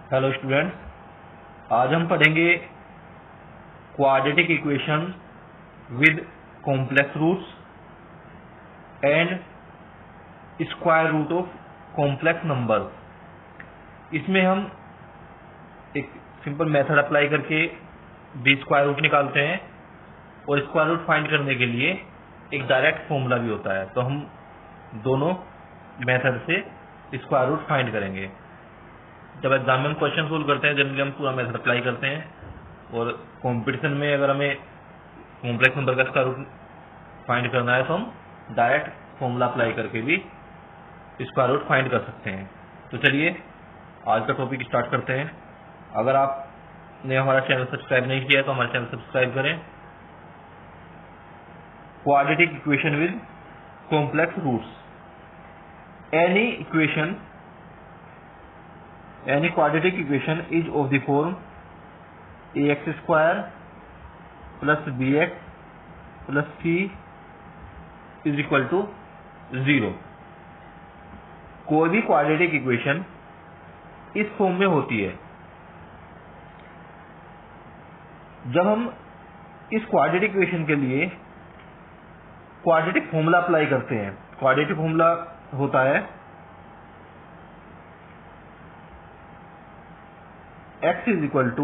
Hello students, आज हम पढ़ेंगे quadratic equation with complex roots and square root of complex numbers. इसमें हम एक सिंपल मेथड अप्लाई करके भी स्क्वायर रूट निकालते हैं और स्क्वायर रूट फाइंड करने के लिए एक डायरेक्ट फॉर्मूला भी होता है। तो हम दोनों मेथड से स्क्वायर रूट फाइंड करेंगे। जब एग्जाम में हम क्वेश्चन सोल्व करते हैं जनरली हम पूरा मेथड अप्लाई करते हैं, और कंपटीशन में अगर हमें कॉम्प्लेक्स नंबर का स्क्वायर रूट फाइंड करना है तो हम डायरेक्ट फॉर्मूला अप्लाई करके भी स्क्वायर रूट फाइंड कर सकते हैं। तो चलिए आज का टॉपिक स्टार्ट करते हैं। अगर आपने हमारा चैनल सब्सक्राइब नहीं किया है तो हमारा चैनल सब्सक्राइब करें। Quadratic equation with complex roots. Any quadratic equation is of the form ax square plus bx plus c is equal to 0। कोई भी क्वाड्रेटिक इक्वेशन इस फॉर्म में होती है। जब हम इस क्वाड्रेटिक इक्वेशन के लिए क्वाड्रेटिक फॉर्मूला अप्लाई करते हैं, क्वाड्रेटिक फॉर्मूला होता है x is equal to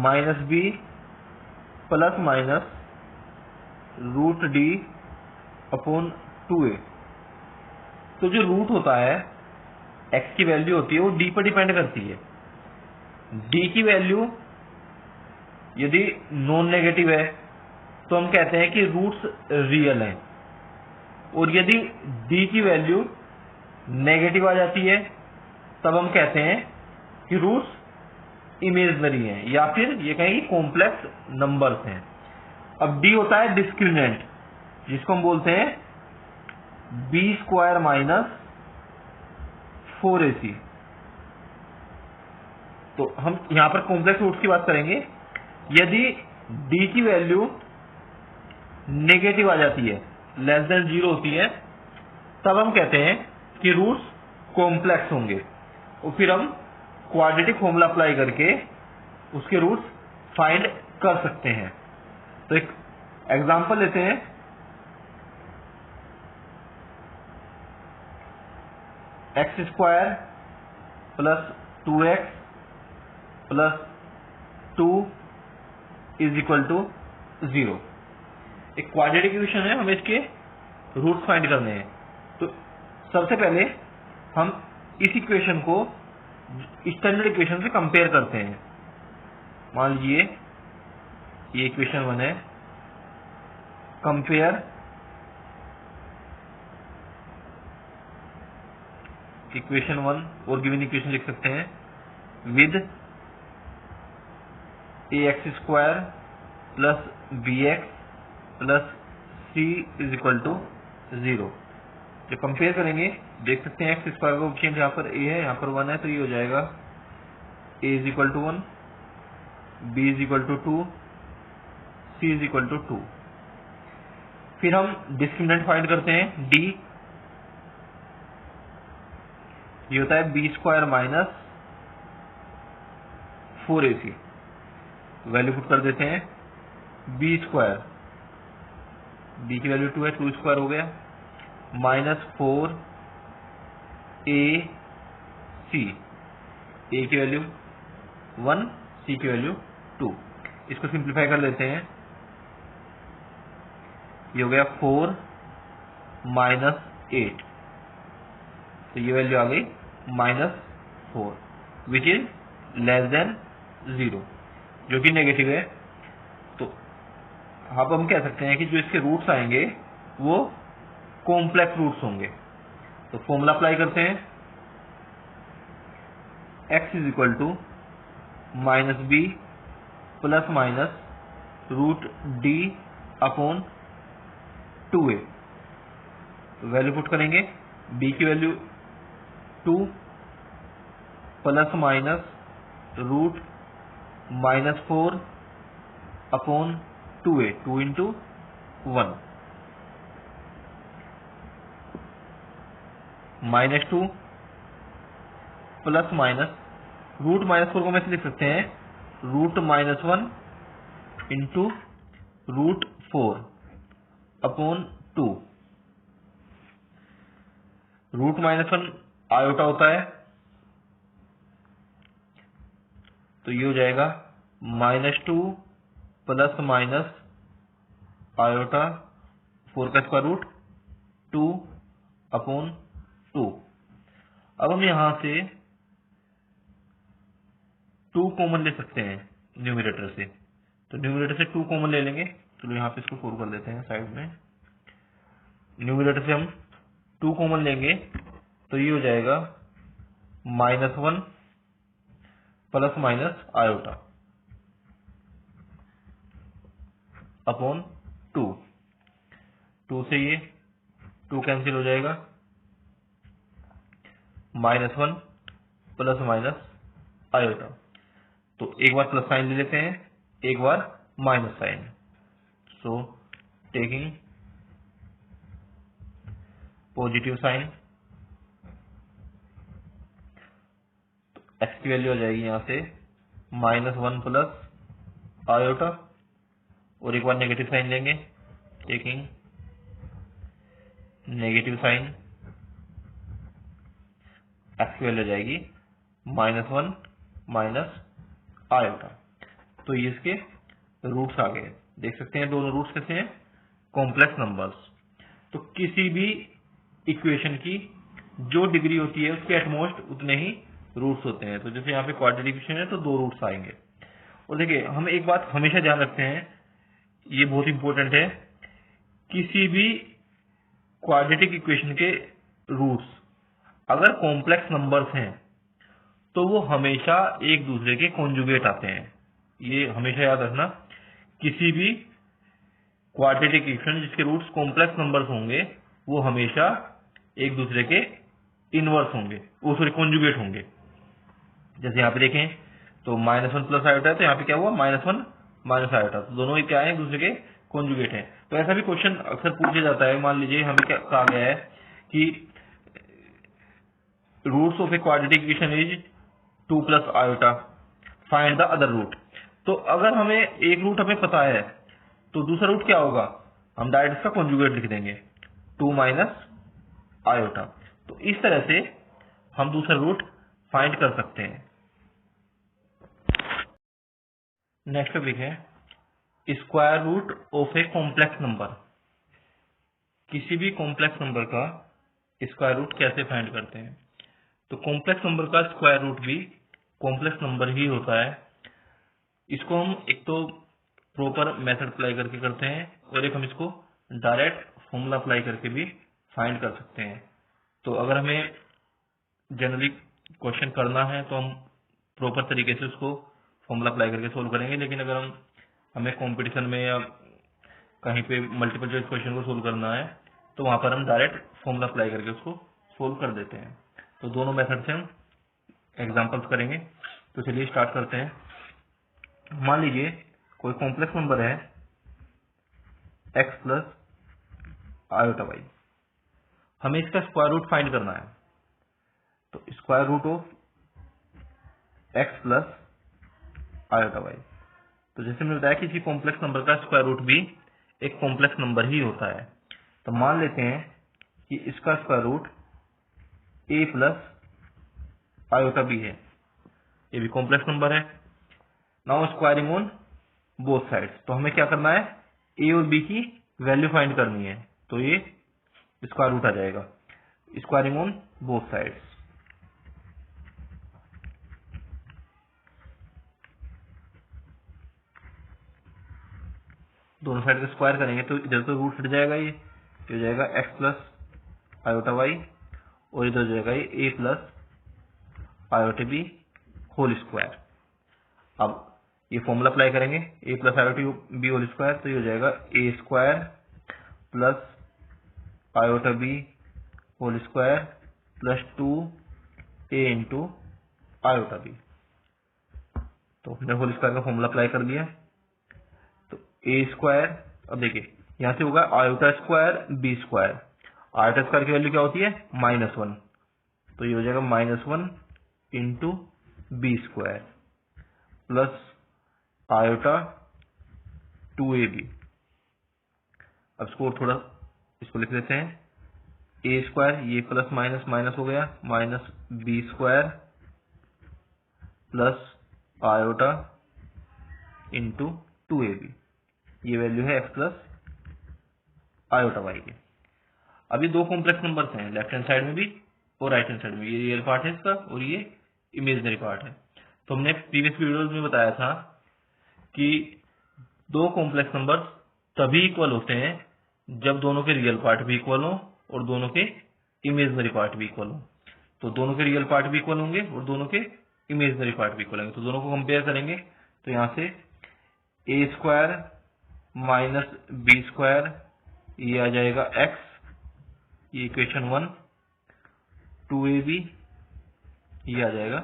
minus b plus minus root d upon 2a। तो जो रूट होता है x की वैल्यू होती है वो d पर डिपेंड करती है। d की वैल्यू यदि नॉन नेगेटिव है तो हम कहते हैं कि रूट्स रियल हैं, और यदि d की वैल्यू नेगेटिव आ जाती है तब हम कहते हैं कि रूट्स इमेजिनरी हैं, या फिर ये कहें कि कॉम्प्लेक्स नंबर्स हैं। अब d होता है डिस्क्रिमिनेंट, जिसको हम बोलते हैं b स्क्वायर माइनस 4ac। तो हम यहां पर कॉम्प्लेक्स रूट्स की बात करेंगे। यदि d की वैल्यू नेगेटिव आ जाती है, लेस देन 0 होती है, तब हम कहते हैं कि रूट्स कॉम्प्लेक्स होंगे, और फिर हम क्वाड्रेटिक फॉर्मूला अप्लाई करके उसके रूट्स फाइंड कर सकते हैं। तो एक एग्जांपल लेते हैं। X square plus 2x plus 2 is equal to 0। एक क्वाड्रेटिक इक्वेशन है, हमें इसके रूट्स फाइंड करने हैं। तो सबसे पहले हम इस इक्वेशन को स्टैंडर्ड इक्वेशन से कंपेयर करते हैं। मान लीजिए ये इक्वेशन 1 है। कंपेयर इक्वेशन 1 और गिवन इक्वेशन लिख सकते हैं with ax square plus bx plus c is equal to 0। जो कंपेयर करेंगे देख सकते हैं एक्स स्क्वायर का कोएफिशिएंट यहाँ पर a है, यहाँ पर 1 है, तो ये हो जाएगा a is equal to 1, b is equal to 2, c is equal to 2। फिर हम डिस्क्रिमिनेंट फाइंड करते हैं d। ये होता है b square minus 4ac। Value put कर देते हैं। b स्क्वायर, b की वैल्यू 2 है, 2 स्क्वायर हो गया, माइनस 4 a c। a की वैल्यू 1, c की वैल्यू 2। इसको सिंप्लीफाई कर लेते हैं। ये हो गया 4 माइनस 8, तो ये वैल्यू आ गई -4, विच इज लेस देन 0, जो कि नेगेटिव है। तो अब हम कह सकते हैं कि जो इसके रूट्स आएंगे वो कॉम्प्लेक्स रूट्स होंगे। तो फॉर्मूला अप्लाई करते हैं। x is equal to minus b plus minus root d upon 2a। Value put करेंगे। b की value 2 plus minus root -4 upon 2a, 2 into 1, -2 plus minus root -4 को हम ऐसे लिख सकते हैं root -1 into root 4 upon 2। Root -1 iota होता है, तो ये हो जाएगा -2 प्लस माइनस आयोटा 4 का स्क्वायर रूट 2 अपॉन 2। अब हम यहां से 2 कॉमन ले सकते हैं न्यूमरेटर से, तो न्यूमरेटर से 2 कॉमन ले लेंगे। तो यहाँ पे इसको सोल्व कर देते हैं साइड में। न्यूमरेटर से हम 2 कॉमन लेंगे तो ये हो जाएगा -1 प्लस माइनस आयोटा अपॉन 2। 2 से ये 2 कैंसिल हो जाएगा, -1 प्लस माइनस आयोटा। तो एक बार प्लस साइन ले लेते हैं, एक बार minus sign. So taking positive sign, X की वैल्यू आ जाएगी यहां से -1 प्लस आयोटा, और एक बार नेगेटिव साइन लेंगे, टेकिंग नेगेटिव साइन, एक्स की वैल्यू आ जाएगी -1 माइनस आयोटा। तो ये इसके रूट्स आ गए। देख सकते हैं दोनों रूट्स कैसे हैं, कॉम्प्लेक्स नंबर्स। तो किसी भी इक्वेशन की जो डिग्री होती है उसके एटमोस्ट उतने ही रूट्स होते हैं। तो जैसे यहाँ पे क्वाड्रेटिक इक्वेशन है तो 2 रूट्स आएंगे। और देखिए हम एक बात हमेशा ध्यान रखते हैं, ये बहुत इंपॉर्टेंट है, किसी भी क्वाड्रेटिक इक्वेशन के रूट्स अगर कॉम्प्लेक्स नंबर्स हैं तो वो हमेशा एक दूसरे के कॉन्जुगेट आते हैं। ये हमेशा याद रखना, किसी भी क्वाड्रेटिक इक्वेशन जिसके रूट्स कॉम्प्लेक्स नंबर्स होंगे वो हमेशा एक दूसरे के इनवर्स होंगे, वो सॉरी कॉन्जुगेट होंगे। जैसे यहाँ पे देखें तो -1 प्लस आयोटा है, तो यहाँ पे क्या हुआ -1 माइनस आयोटा, तो दोनों ही क्या है, एक दूसरे के कॉन्जुगेट हैं। तो ऐसा भी क्वेश्चन अक्सर पूछा जाता है। मान लीजिए हमें क्या कहा गया है कि roots of a quadratic equation is 2 plus iota, find the other root. तो अगर हमें एक रूट हमें पता है तो दूसरा रूट क्या होगा, हम डायरेक्ट इसका कॉन्जुगेट लिख देंगे 2 माइनस आयोटा। तो इस तरह से हम दूसरा रूट फाइंड कर सकते हैं। नेक्स्ट टॉपिक है square root of a complex number. किसी भी कॉम्प्लेक्स नंबर का स्क्वायर रूट कैसे फाइंड करते हैं। तो कॉम्प्लेक्स नंबर का स्क्वायर रूट भी कॉम्प्लेक्स नंबर ही होता है। इसको हम एक तो प्रॉपर मेथड अप्लाई करके करते हैं, और एक हम इसको डायरेक्ट फॉर्मूला अप्लाई करके भी फाइंड कर सकते हैं। तो अगर हमें जनरली क्वेश्चन करना है तो हम प्रॉपर तरीके से उसको फॉर्मूला अप्लाई करके सोल्व करेंगे, लेकिन अगर हमें कंपटीशन में या कहीं पे मल्टीपल चॉइस क्वेश्चन को सोल्व करना है तो वहां पर हम डायरेक्ट फॉर्मूला अप्लाई करके उसको सोल्व कर देते हैं। तो दोनों मेथड से हम एग्जांपल्स करेंगे। तो चलिए स्टार्ट करते हैं। मान लीजिए कोई कॉम्प्लेक्स नंबर है x प्लस आयोटा वाई, हमें इसका स्क्वायर रूट फाइंड करना है। तो square root of x plus iota y, तो जैसे मैंने बताया कि किसी कॉम्प्लेक्स नंबर का स्क्वायर रूट भी एक कॉम्प्लेक्स नंबर ही होता है। तो मान लेते हैं कि इसका square root a plus iota b है, ये भी कॉम्प्लेक्स नंबर है। Now squaring on both sides, तो हमें क्या करना है, a और b की वैल्यू फाइंड करनी है। तो ये स्क्वायर रूट आ जाएगा स्क्वायरिंग ऑन बोथ साइड्स। दोनों साइड का स्क्वायर करेंगे तो इधर तो रूट हट जाएगा, ये हो जाएगा x प्लस आयोटा वाई, और इधर हो जाएगा ये a plus iota b whole square. अब ये फॉर्मूला अप्लाई करेंगे a plus iota b whole square, तो ये हो जाएगा a square plus iota b whole square plus 2a into iota b. तो हमने होल स्क्वायर का फॉर्मूला अप्लाई कर दिया। तो a स्क्वायर, अब देखिए यहां से होगा iota square b square, iota square की वैल्यू क्या होती है -1, तो ये हो जाएगा -1 into b square plus iota 2ab। अब इसको थोड़ा इसको लिख लेते हैं, ए स्क्वायर, ये प्लस माइनस माइनस हो गया, minus B square plus iota into 2ab। ये वैल्यू है एक्स प्लस आयोटा वाई के। अब ये दो कॉम्प्लेक्स नंबर्स हैं, लेफ्ट हैंड साइड में भी और राइट हैंड साइड में। ये रियल पार्ट है इसका और ये इमेजिनरी पार्ट है। तो हमने प्रीवियस वीडियोज में बताया था कि दो कॉम्प्लेक्स नंबर्स तभी इक्वल होते हैं जब दोनों के रियल पार्ट भी इक्वल हो और दोनों के इमेजिनरी पार्ट भी इक्वल हो। तो दोनों के रियल पार्ट भी इक्वल होंगे और दोनों के इमेजिनरी पार्ट भी इक्वल होंगे। तो दोनों को कंपेयर करेंगे तो यहाँ से ए स्क्वायर माइनस बी स्क्वायर, ये आ जाएगा एक्स, ये इक्वेशन 1, 2ab ये आ जाएगा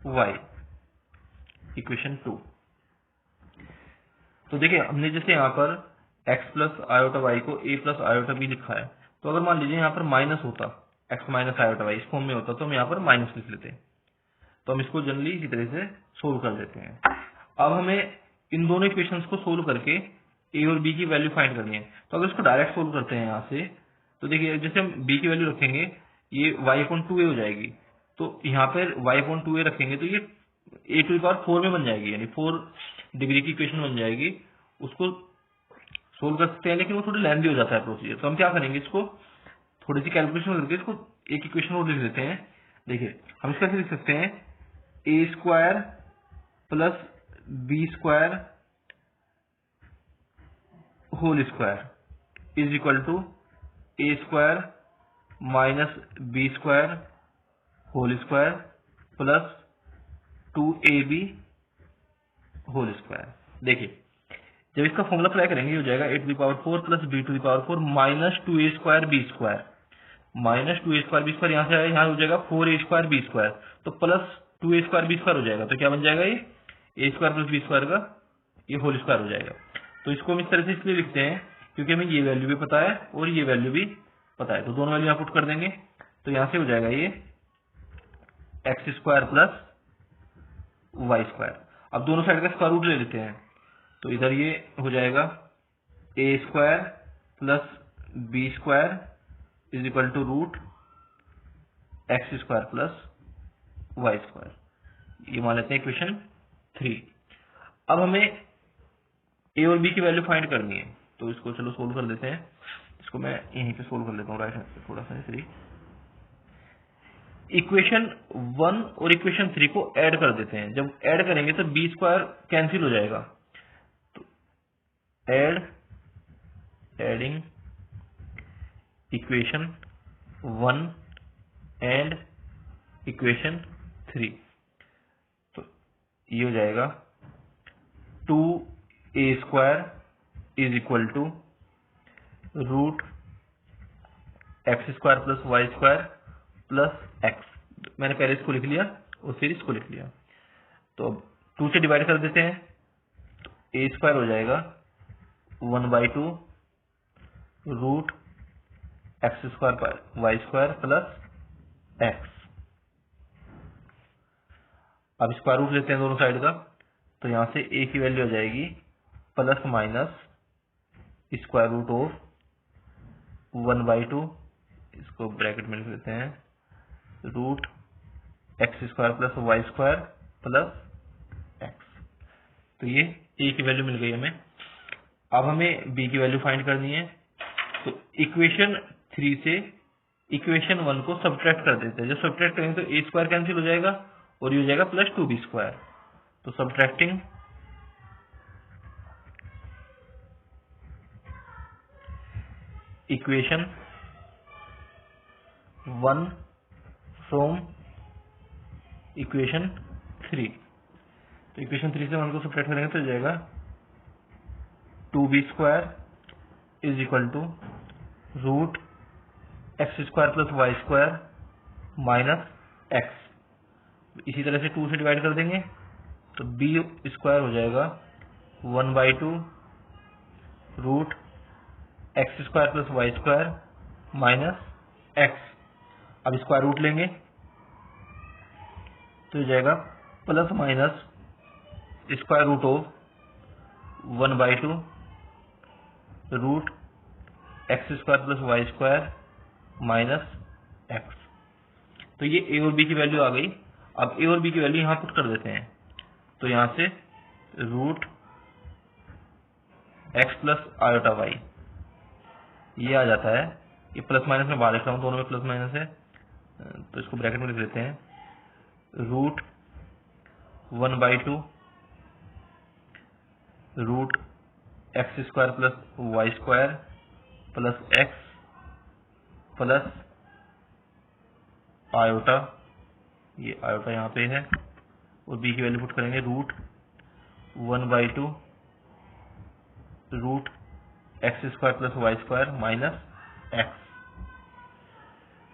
y, इक्वेशन 2। तो देखिए हमने जैसे यहाँ पर x प्लस आयोटा वाई को a प्लस आयोटा b लिखा है, तो अगर मान लीजिए यहाँ पर माइनस होता, x माइनस आयोटा वाई इस फॉर्म में होता, तो हम यहाँ पर माइनस लिख लेते। तो हम इसको जनरली इसी तरह से सोल्व कर देते हैं। अब हमें इन दोनों इक्वेशंस को सोल्व करके a और b की वैल्यू फाइंड करनी है। तो अगर इसको डायरेक्ट सोल्व करते हैं यहाँ से, तो देखिए जैसे हम b की वैल्यू रखेंगे, ये y/2a हो जाएगी। तो यहाँ पर y/2a रखेंगे तो ये a⁴ में बन जाएगी, यानी 4 डिग्री की इक्वेशन बन जाएगी। उसको सोल्व कर सकते हैं, लेकिन वो थोड़ी लेंथी हो जाता है प्रोसीजर। तो हम क्या करेंगे, इसको थोड़ी सी कैलकुलेशन करके इसको एक इक्वेशन और लिख देते हैं। देखिए हम इसका लिख सकते हैं, ए square plus B square whole square is equal to A square minus B square whole square plus 2ab whole square. देखिए जब इसका फॉर्मूला अप्लाई करेंगे हो जाएगा a⁴ plus b⁴ minus 2a² b square, minus 2a² b square यहाँ से आया, यहाँ हो जाएगा 4a² b स्क्वायर, तो प्लस 2a² b स्क्वायर हो जाएगा। तो क्या बन जाएगा, ये a² प्लस b स्क्वायर का ये होल स्क्वायर हो जाएगा। तो इसको हम इस तरह से इसलिए लिखते हैं क्योंकि हमें ये वैल्यू भी पता है और ये वैल्यू भी पता है। तो दोनों वैल्यू यहाँ पुट कर देंगे, तो यहाँ से हो जाएगा ये x square plus y square. अब दोनों साइड का स्क्वायर रूट ले लेते हैं, तो इधर ये हो जाएगा a square plus b square is equal to root x square plus y square. ये मान लेते हैं इक्वेशन 3। अब हमें a और b की वैल्यू फाइंड करनी है, तो इसको चलो सोल्व कर देते हैं। इसको मैं यहीं पे सोल्व कर लेता हूँ, राइट हैंड से थोड़ा सा 3। इक्वेशन 1 और इक्वेशन 3 को ऐड कर देते हैं। जब ऐड करेंगे तो बी स्क्वायर कैंसिल हो जाएगा। तो एडिंग इक्वेशन 1 एंड इक्वेशन 3, तो ये हो जाएगा 2a square is equal to root x square plus y square plus x. मैंने पहले इसको लिख लिया और फिर इसको लिख लिया। तो अब 2 से डिवाइड कर देते हैं, तो a स्क्वायर हो जाएगा 1/2 root x square y square plus x. अब स्क्वायर रूट लेते हैं दोनों साइड का, तो यहां से a की वैल्यू आ जाएगी plus minus square root of 1/2, इसको ब्रैकेट में लिख लेते हैं, root x square plus y square plus x. तो ये a की वैल्यू मिल गई हमें। अब हमें b की वैल्यू फाइंड करनी है, तो इक्वेशन 3 से इक्वेशन 1 को सब्ट्रैक्ट कर देते हैं। जब सब्ट्रैक्ट करेंगे तो a स्क्वायर कैंसिल हो जाएगा और ये हो जाएगा प्लस 2b स्क्वायर। तो सब्ट्रैक्टिंग इक्वेशन 1 फ्रॉम इक्वेशन 3, तो इक्वेशन 3 से 1 को सब्ट्रैक्ट करेंगे तो हो जाएगा 2b square is equal to root x square plus y square minus x. इसी तरह से 2 से डिवाइड कर देंगे, तो b स्क्वायर हो जाएगा 1/2 root x square plus y square minus x. अब स्क्वायर रूट लेंगे तो हो जाएगा plus minus square root of 1/2 root x square plus y square minus x. तो ये ए और बी की वैल्यू आ गई। अब ए और बी की वैल्यू यहाँ पुट कर देते हैं, तो यहाँ से root x plus iota y ये आ जाता है। ये प्लस माइनस में बाहर लिख रहा हूँ, दोनों में प्लस माइनस है तो इसको ब्रैकेट में लिख लेते हैं। Root 1/2 root x square plus y square plus x plus iota, ये आयोटा यहाँ पे है, और बी की वैल्यू पुट करेंगे root 1/2 root x square plus y square minus x.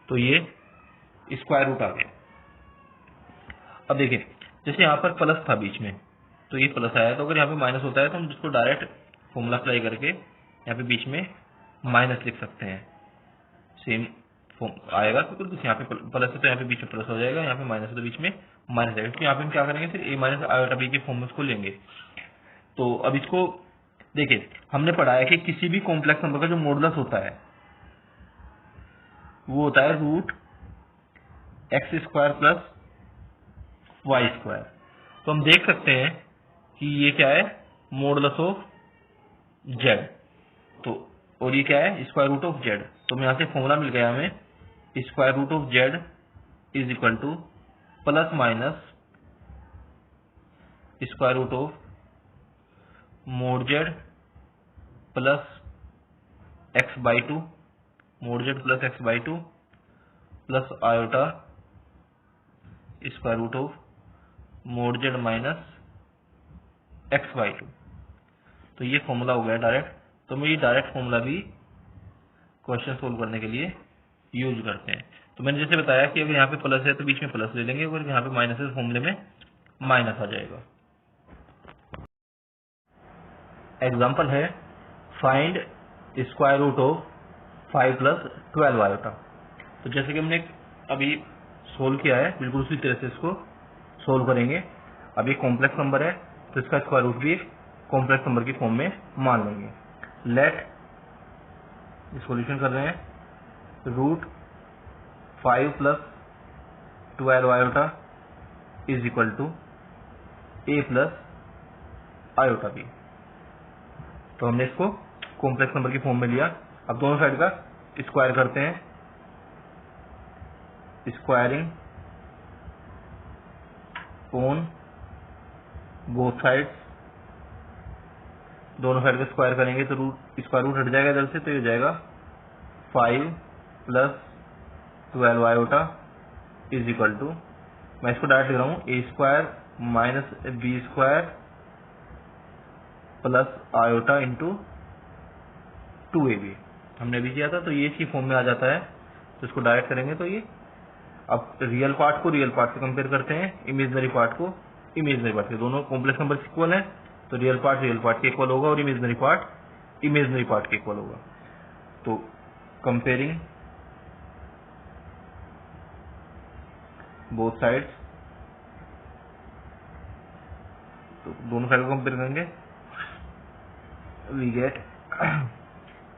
तो ये स्क्वायर रूट आ गया। अब देखिए जैसे यहाँ पर प्लस था बीच में, तो ये प्लस आया, तो अगर यहाँ पे माइनस होता है तो हम इसको डायरेक्ट फॉर्मूला अप्लाई करके यहाँ पे बीच में माइनस लिख सकते हैं। सेम आएगा क्योंकि यहाँ पे प्लस है तो यहाँ पे बीच में प्लस हो जाएगा, यहाँ पे माइनस है तो बीच में माइनस आएगा। तो यहाँ पे हम क्या करेंगे, फिर ए माइनस आयोटा बी के फॉर्म में उसको लेंगे। तो अब इसको देखिए, हमने पढ़ा है कि किसी भी कॉम्प्लेक्स नंबर का जो मॉडुलस होता है वो होता है root x square plus y square. तो हम देख सकते हैं कि ये क्या है, मॉडुलस ऑफ जेड। तो और ये क्या है, स्क्वायर रूट ऑफ जेड। तो यहाँ से फॉर्मूला मिल गया हमें, square root of z is equal to plus minus square root of mod z plus x/2 mod z plus x/2 plus iota square root of mod z minus x/2। तो ये formula हो गया direct. तो हम ये direct formula भी question solve करने के लिए यूज करते हैं। तो मैंने जैसे बताया कि अगर यहाँ पे प्लस है तो बीच में प्लस ले लेंगे, अगर यहाँ पे माइनस है तो फॉर्मूले में माइनस आ जाएगा। एग्जाम्पल है find square root of 5 + 12 iota. तो जैसे कि हमने अभी सोल्व किया है, बिल्कुल उसी तरह से इसको सोल्व करेंगे। अब ये कॉम्प्लेक्स नंबर है तो इसका स्क्वायर रूट भी कॉम्प्लेक्स नंबर की फॉर्म में मान लेंगे। लेट सॉल्यूशन कर रहे हैं, root 5 + 12 iota is equal to a plus iota b. तो हमने इसको कॉम्प्लेक्स नंबर की फॉर्म में लिया। अब दोनों साइड का स्क्वायर करते हैं, स्क्वायरिंग ऑन बोथ साइड्स। दोनों साइड का स्क्वायर करेंगे तो रूट स्क्वायर रूट हट जाएगा इधर से, तो ये हो जाएगा 5 + 12 आयोटा इज इक्वल टू, मैं इसको डायरेक्ट लिख रहा हूँ, A square minus B square plus iota into 2ab। हमने अभी किया था तो ये इसकी फॉर्म में आ जाता है। तो इसको डायरेक्ट करेंगे तो ये, अब रियल पार्ट को रियल पार्ट से कंपेयर करते हैं, इमेजनरी पार्ट को इमेजनरी पार्ट से। दोनों कॉम्प्लेक्स नंबर इक्वल है तो रियल पार्ट के इक्वल होगा और इमेजनरी पार्ट के इक्वल होगा। तो कंपेयरिंग बोथ साइड्स, तो दोनों साइड को कंपेयर करेंगे, we get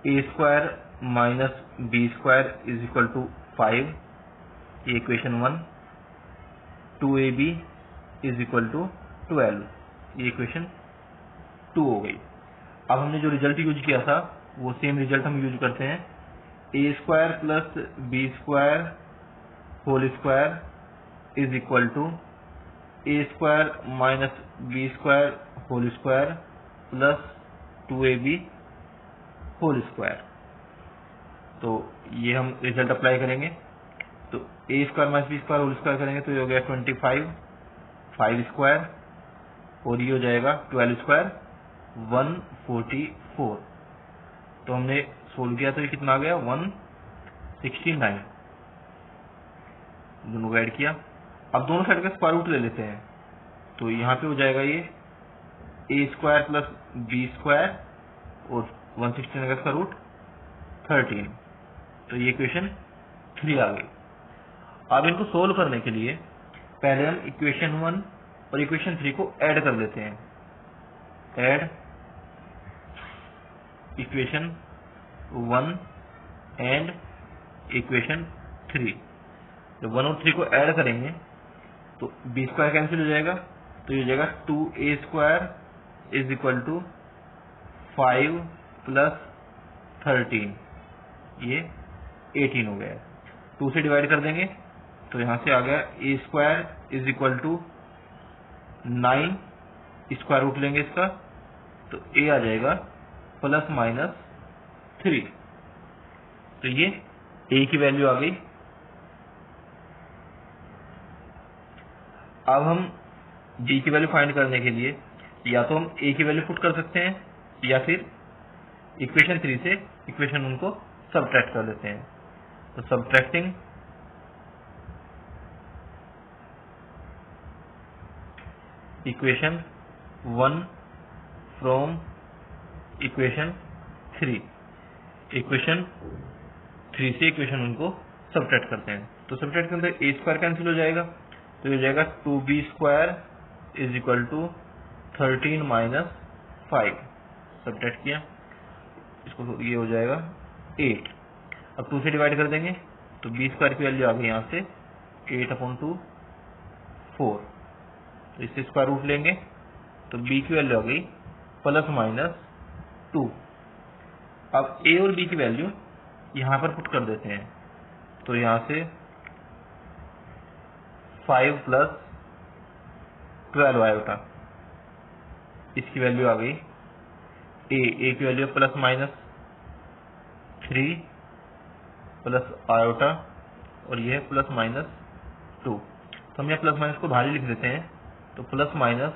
a square minus B square is equal to 5, ये equation 1। 2ab is equal to 12, ये इक्वेशन 2 हो गई। अब हमने जो रिजल्ट यूज किया था वो सेम रिजल्ट हम यूज करते हैं, ए square plus B square whole square is equal to A square minus B square whole square plus 2ab whole square. तो ये हम रिजल्ट अप्लाई करेंगे, तो A square minus B square whole square करेंगे तो ये हो गया 25, 5 स्क्वायर, और ये हो जाएगा 12 स्क्वायर 144। तो हमने सोल्व किया तो ये कितना आ गया 169, दोनों को ऐड किया। अब दोनों साइड का स्क्वायर रूट ले लेते हैं, तो यहाँ पे हो जाएगा ये ए स्क्वायर प्लस बी स्क्वायर और 169 का स्क्वायर रूट 13। तो ये इक्वेशन 3 आ गई। अब इनको सोल्व करने के लिए पहले हम इक्वेशन 1 और इक्वेशन 3 को ऐड कर लेते हैं। Add equation 1 and equation 3। जब 1 और 3 को ऐड करेंगे तो बी स्क्वायर कैंसिल हो जाएगा, तो ये हो जाएगा 2a square is equal to 5 plus 13, ये 18 हो गया है। 2 से डिवाइड कर देंगे तो यहाँ से आ गया a square is equal to 9, square root लेंगे इसका तो a आ जाएगा प्लस माइनस 3। तो ये a की वैल्यू आ गई। अब हम b की वैल्यू फाइंड करने के लिए या तो हम a की वैल्यू पुट कर सकते हैं या फिर इक्वेशन 3 से इक्वेशन उनको सबट्रैक्ट कर लेते हैं। तो subtracting equation 1 from equation 3, equation 3 से इक्वेशन उनको सबट्रैक्ट करते हैं। तो सबट्रैक्ट करते हैं a स्क्वायर कैंसिल हो जाएगा, तो ये हो जाएगा 2b square is equal to 13 minus 5। Subtract किया इसको, ये हो जाएगा 8। अब 2 से डिवाइड कर देंगे तो b स्क्वायर की वैल्यू आ गई यहाँ से 8/2 4। तो इससे स्क्वायर रूट लेंगे तो b की वैल्यू आ गई प्लस माइनस 2। अब a और b की वैल्यू यहाँ पर पुट कर देते हैं, तो यहाँ से 5 प्लस 12 आयोटा, इसकी वैल्यू आ गई a की value plus minus 3 plus iota और ये है प्लस माइनस 2। तो हम यहाँ प्लस माइनस को बाहर ही लिख देते हैं, तो प्लस माइनस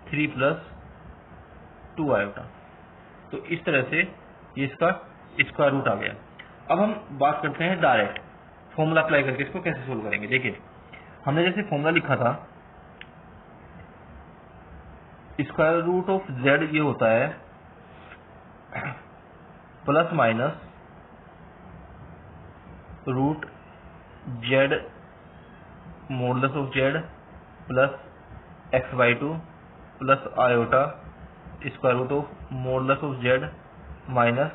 3 प्लस 2 आयोटा। तो इस तरह से ये इसका स्क्वायर रूट आ गया। अब हम बात करते हैं डायरेक्ट फॉर्मूला अप्लाई करके इसको कैसे सोल्व करेंगे। देखिए हमने जैसे फॉर्मूला लिखा था, स्क्वायर रूट ऑफ z ये होता है plus minus root z modulus of z plus x/2 plus iota square root of modulus of z minus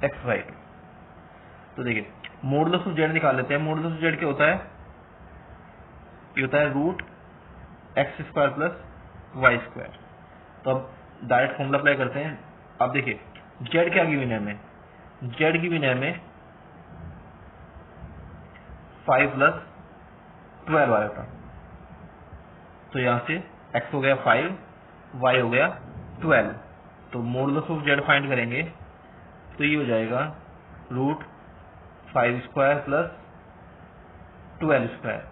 x/2। तो देखिए मॉडुलस ऑफ z निकाल लेते हैं। मॉडुलस ऑफ z क्या होता है, ये होता है root x square plus y square. तो अब डायरेक्ट फॉर्मूला अप्लाई करते हैं। अब देखिए z क्या गिवन है हमें, z गिवन है हमें 5 प्लस 12 आयोटा। तो यहाँ से x हो गया 5, y हो गया 12। तो मॉडुलस ऑफ z फाइंड करेंगे तो ये हो जाएगा root 5 square plus 12 square,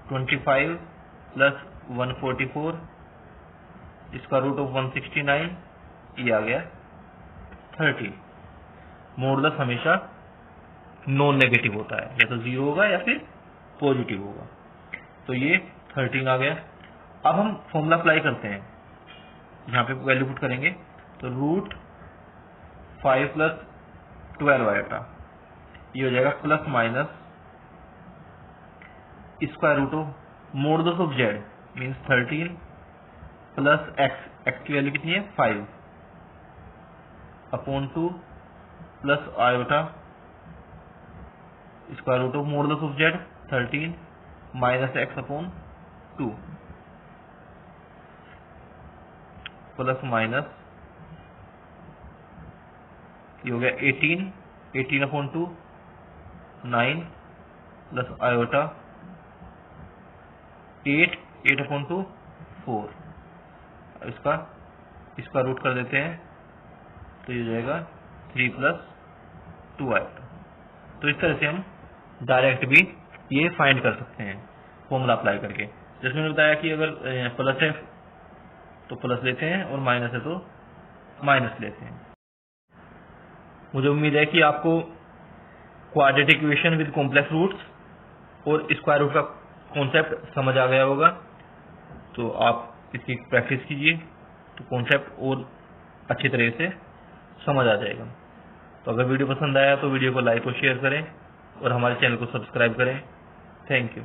25 plus 144 इसका रूट ऑफ 169, ये आ गया 30। मॉडुलस हमेशा नॉन नेगेटिव होता है, या तो 0 होगा या फिर पॉजिटिव होगा। तो ये 13 आ गया। अब हम फॉर्मूला अप्लाई करते हैं, यहाँ पे वैल्यू पुट करेंगे तो रूट 5 प्लस 12 आएगा, ये हो जाएगा plus minus square root of modulus of z means 13 plus x की वैल्यू कितनी है 5 upon 2 plus iota square root of modulus of z 13 minus x upon 2 plus minus ये हो गया 18 अपॉन 2 9 प्लस आयोटा 8 अपॉन 2 4। इसका रूट कर देते हैं तो ये हो जाएगा 3 प्लस 2 आयोटा। तो इस तरह से हम डायरेक्ट भी ये फाइंड कर सकते हैं फॉर्मूला अप्लाई करके। जैसे मैंने बताया कि अगर प्लस है तो प्लस लेते हैं और माइनस है तो माइनस लेते हैं। मुझे उम्मीद है कि आपको quadratic equation with complex roots और स्क्वायर रूट का कॉन्सेप्ट समझ आ गया होगा। तो आप इसकी प्रैक्टिस कीजिए तो कॉन्सेप्ट और अच्छी तरह से समझ आ जाएगा। तो अगर वीडियो पसंद आया तो वीडियो को लाइक और शेयर करें और हमारे चैनल को सब्सक्राइब करें। Thank you.